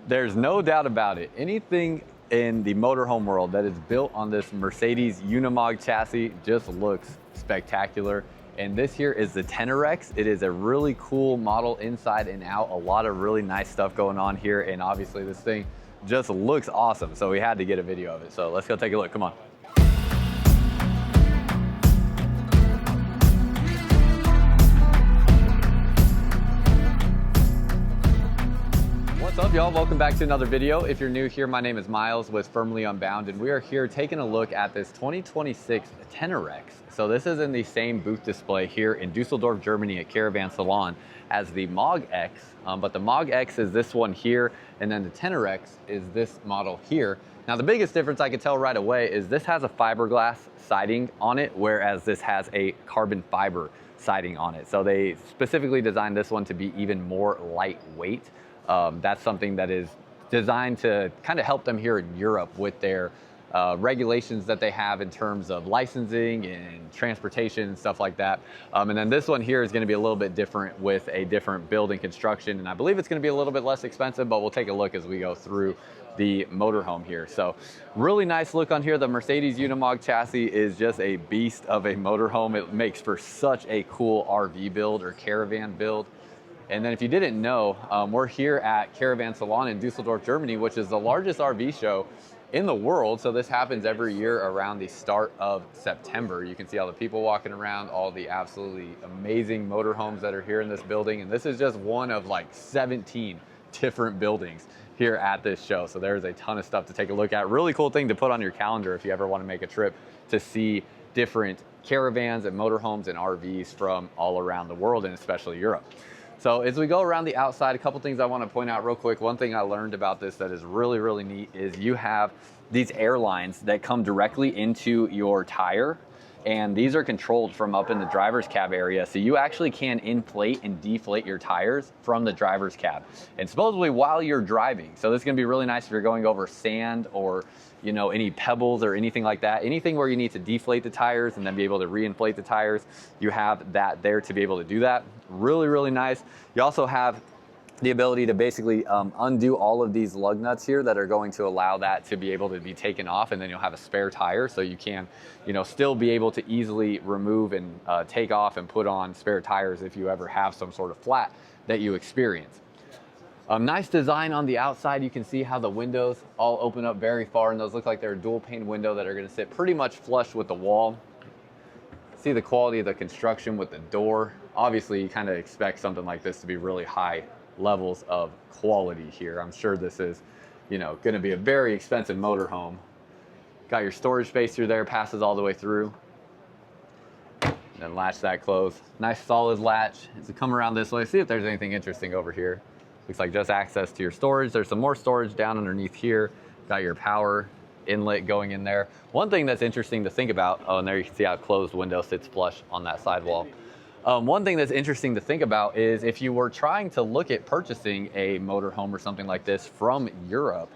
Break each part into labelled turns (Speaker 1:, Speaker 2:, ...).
Speaker 1: There's no doubt about it. Anything in the motorhome world that is built on this Mercedes Unimog chassis just looks spectacular. And this here is the TenereX. It is a really cool model inside and out. A lot of really nice stuff going on here. And obviously this thing just looks awesome. So we had to get a video of it. So let's go take a look, come on. What's up, y'all? Welcome back to another video. If you're new here, my name is Myles with Firmly Unbound, and we are here taking a look at this 2026 TenereX. So this is in the same booth display here in Dusseldorf, Germany at Caravan Salon as the Mog X, but the Mog X is this one here, and then the TenereX is this model here. Now the biggest difference I could tell right away is this has a fiberglass siding on it, whereas this has a carbon fiber siding on it. So they specifically designed this one to be even more lightweight. That's something that is designed to kind of help them here in Europe with their regulations that they have in terms of licensing and transportation and stuff like that. And then this one here is going to be a little bit different with a different build and construction. And I believe it's going to be a little bit less expensive, but we'll take a look as we go through the motorhome here. So really nice look on here. The Mercedes Unimog chassis is just a beast of a motorhome. It makes for such a cool RV build or caravan build. And then if you didn't know, we're here at Caravan Salon in Dusseldorf, Germany, which is the largest RV show in the world. So this happens every year around the start of September. You can see all the people walking around, all the absolutely amazing motorhomes that are here in this building. And this is just one of like 17 different buildings here at this show. So there's a ton of stuff to take a look at. Really cool thing to put on your calendar if you ever want to make a trip to see different caravans and motorhomes and RVs from all around the world, and especially Europe. So as we go around the outside, a couple things I want to point out real quick. One thing I learned about this that is really, really neat is you have these airlines that come directly into your tire, and these are controlled from up in the driver's cab area. So you actually can inflate and deflate your tires from the driver's cab, and supposedly while you're driving. So this is going to be really nice if you're going over sand or any pebbles or anything like that. Anything where you need to deflate the tires and then be able to reinflate the tires, you have that there to be able to do that. Really, really nice. You also have the ability to basically undo all of these lug nuts here that are going to allow that to be able to be taken off, and then you'll have a spare tire, so you can still be able to easily remove and take off and put on spare tires if you ever have some sort of flat that you experience. Nice design on the outside. You can see how the windows all open up very far, and those look like they're a dual pane window that are going to sit pretty much flush with the wall. See the quality of the construction with the door. Obviously, you kind of expect something like this to be really high levels of quality here. I'm sure this is, going to be a very expensive motorhome. Got your storage space through there, passes all the way through. And then latch that closed. Nice solid latch. As we come around this way, see if there's anything interesting over here. Looks like just access to your storage. There's some more storage down underneath here. Got your power inlet going in there. One thing that's interesting to think about, and there you can see how closed window sits flush on that sidewall. One thing that's interesting to think about is if you were trying to look at purchasing a motorhome or something like this from Europe,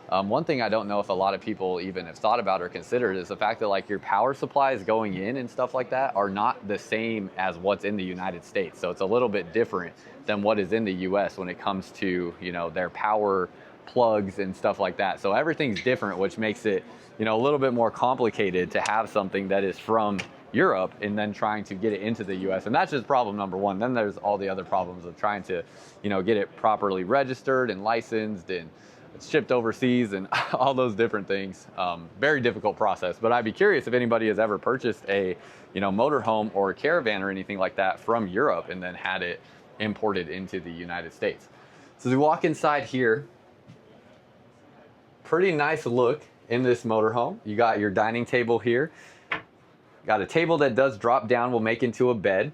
Speaker 1: one thing I don't know if a lot of people even have thought about or considered is the fact that like your power supplies going in and stuff like that are not the same as what's in the United States. So it's a little bit different than what is in the US when it comes to, their power plugs and stuff like that. So everything's different, which makes it, a little bit more complicated to have something that is from Europe and then trying to get it into the US. And that's just problem number one. Then there's all the other problems of trying to, get it properly registered and licensed and shipped overseas and all those different things. Very difficult process, but I'd be curious if anybody has ever purchased a, motorhome or a caravan or anything like that from Europe and then had it imported into the United States. So as we walk inside here, pretty nice look in this motorhome. You got your dining table here. Got a table that does drop down, will make into a bed.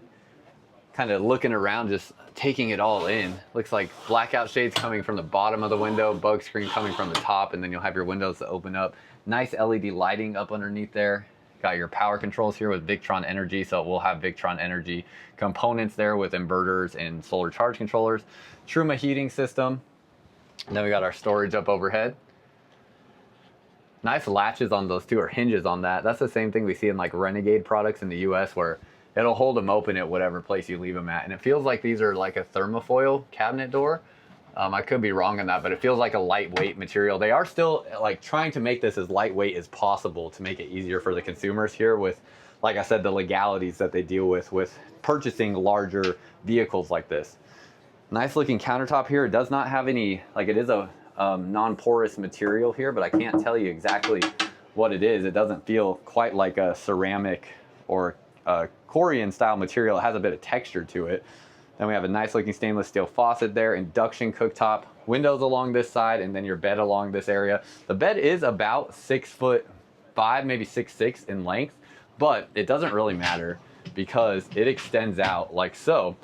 Speaker 1: Kind of looking around, just taking it all in. Looks like blackout shades coming from the bottom of the window, bug screen coming from the top, and then you'll have your windows that open up. Nice LED lighting up underneath there. Got your power controls here with Victron Energy, so it will have Victron Energy components there with inverters and solar charge controllers. Truma heating system. And then we got our storage up overhead. Nice latches on those two, or hinges on that. That's the same thing we see in like Renegade products in the US, where it'll hold them open at whatever place you leave them at. And it feels like these are like a thermofoil cabinet door. I could be wrong on that, but it feels like a lightweight material. They are still like trying to make this as lightweight as possible to make it easier for the consumers here with, like I said, the legalities that they deal with purchasing larger vehicles like this. Nice looking countertop here. It does not have any, like it is a non-porous material here, but I can't tell you exactly what it is. It doesn't feel quite like a ceramic or a Corian style material. It has a bit of texture to it. Then we have a nice looking stainless steel faucet there, induction cooktop, windows along this side, and then your bed along this area. The bed is about 6'5", maybe 6'6" in length, but it doesn't really matter because it extends out like so.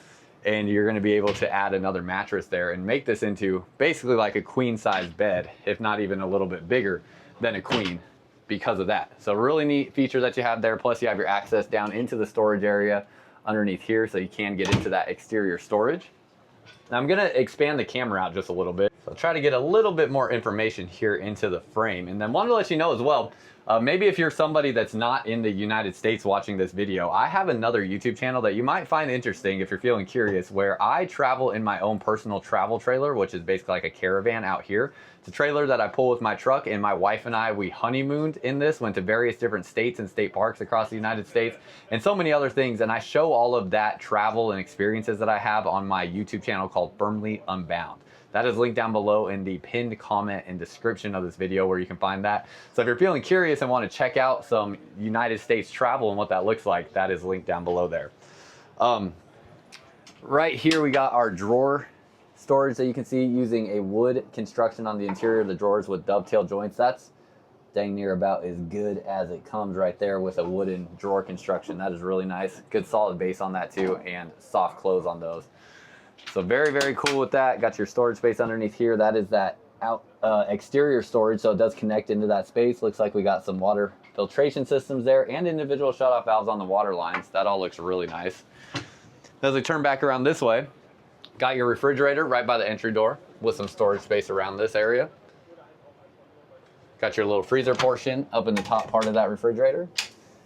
Speaker 1: And you're gonna be able to add another mattress there and make this into basically like a queen size bed, if not even a little bit bigger than a queen because of that. So really neat feature that you have there. Plus you have your access down into the storage area underneath here, so you can get into that exterior storage. Now I'm gonna expand the camera out just a little bit. So I'll try to get a little bit more information here into the frame. And then wanted to let you know as well, maybe if you're somebody that's not in the United States watching this video, I have another YouTube channel that you might find interesting if you're feeling curious, where I travel in my own personal travel trailer, which is basically like a caravan out here. It's a trailer that I pull with my truck, and my wife and I, we honeymooned in this, went to various different states and state parks across the United States, and so many other things. And I show all of that travel and experiences that I have on my YouTube channel called Firmly Unbound. That is linked down below in the pinned comment and description of this video where you can find that. So if you're feeling curious and want to check out some United States travel and what that looks like, that is linked down below there. Right here we got our drawer storage that you can see using a wood construction on the interior of the drawers with dovetail joints. That's dang near about as good as it comes right there with a wooden drawer construction. That is really nice. Good solid base on that too, and soft close on those. So very, very cool with that. Got your storage space underneath here. That is that exterior storage, so it does connect into that space. Looks like we got some water filtration systems there and individual shut-off valves on the water lines. That all looks really nice. As we turn back around this way, got your refrigerator right by the entry door with some storage space around this area. Got your little freezer portion up in the top part of that refrigerator.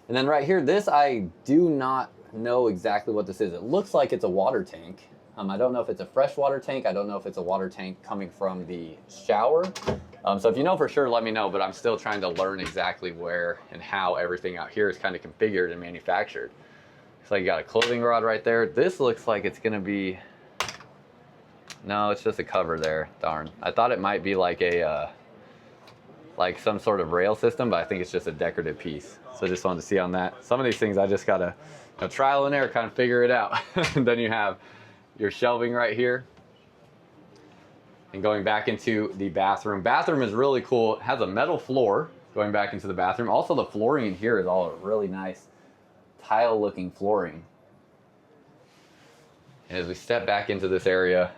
Speaker 1: And then right here, this I do not know exactly what this is. It looks like it's a water tank. I don't know if it's a freshwater tank. I don't know if it's a water tank coming from the shower. So if you know for sure, let me know, but I'm still trying to learn exactly where and how everything out here is kind of configured and manufactured. So you got a clothing rod right there. This looks like it's gonna be, no, it's just a cover there, darn. I thought it might be like a, like some sort of rail system, but I think it's just a decorative piece. So just wanted to see on that. Some of these things I just gotta, trial and error, kind of figure it out. And then you have your shelving right here. And going back into the bathroom. Bathroom is really cool. It has a metal floor going back into the bathroom. Also the flooring in here is all really nice tile looking flooring. And as we step back into this area,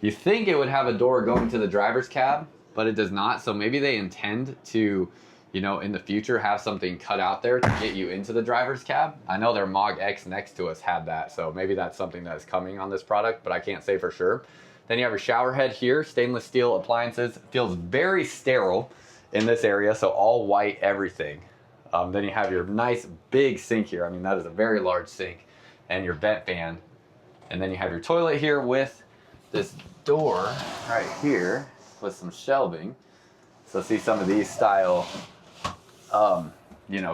Speaker 1: you think it would have a door going to the driver's cab, but it does not. So maybe they intend to, in the future have something cut out there to get you into the driver's cab. I know their Mog X next to us had that, so maybe that's something that's coming on this product, but I can't say for sure. Then you have your shower head here, stainless steel appliances. Feels very sterile in this area, so all white everything. Then you have your nice big sink here. I mean, that is a very large sink, and your vent fan. And then you have your toilet here with this door right here with some shelving. So see some of these style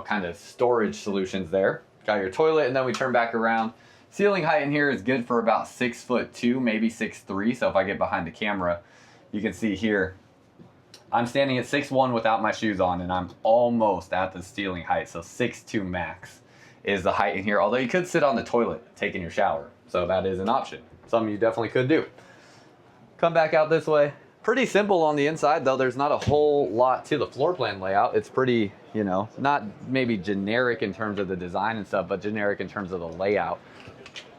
Speaker 1: kind of storage solutions there. Got your toilet, and then we turn back around. Ceiling height in here is good for about 6'2", maybe 6'3". So if I get behind the camera, you can see here, I'm standing at 6'1" without my shoes on, and I'm almost at the ceiling height. So 6'2" max is the height in here. Although you could sit on the toilet taking your shower. So that is an option. Something you definitely could do. Come back out this way. Pretty simple on the inside, though. There's not a whole lot to the floor plan layout. It's pretty, not maybe generic in terms of the design and stuff, but generic in terms of the layout.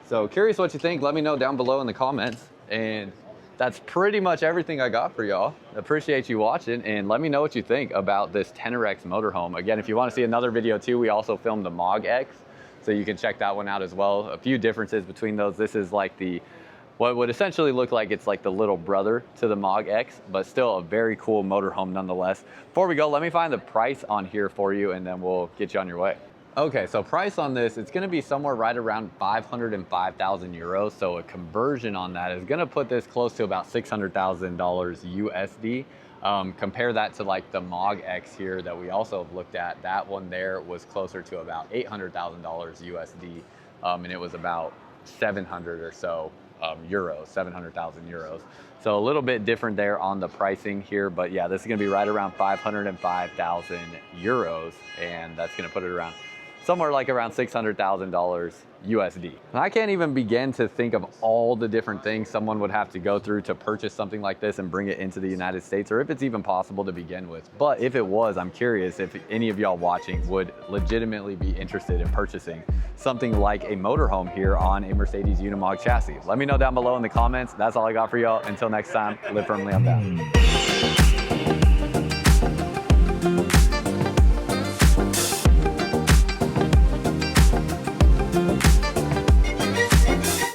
Speaker 1: So curious what you think. Let me know down below in the comments. And that's pretty much everything I got for y'all. Appreciate you watching, and let me know what you think about this TenereX motorhome. Again, if you want to see another video too, we also filmed the Mog X, so you can check that one out as well. A few differences between those. This is like what would essentially look like it's like the little brother to the Mog X, but still a very cool motorhome nonetheless. Before we go, let me find the price on here for you, and then we'll get you on your way. Okay, so price on this, it's gonna be somewhere right around 505,000 euros. So a conversion on that is gonna put this close to about $600,000 USD. Compare that to like the Mog X here that we also have looked at. That one there was closer to about $800,000 USD, and it was about 700 or so euros, 700,000 euros. So a little bit different there on the pricing here, but yeah, this is gonna be right around 505,000 euros, and that's gonna put it around somewhere like around $600,000 USD. And I can't even begin to think of all the different things someone would have to go through to purchase something like this and bring it into the United States, or if it's even possible to begin with. But if it was, I'm curious if any of y'all watching would legitimately be interested in purchasing something like a motorhome here on a Mercedes Unimog chassis. Let me know down below in the comments. That's all I got for y'all. Until next time, live firmly unbound.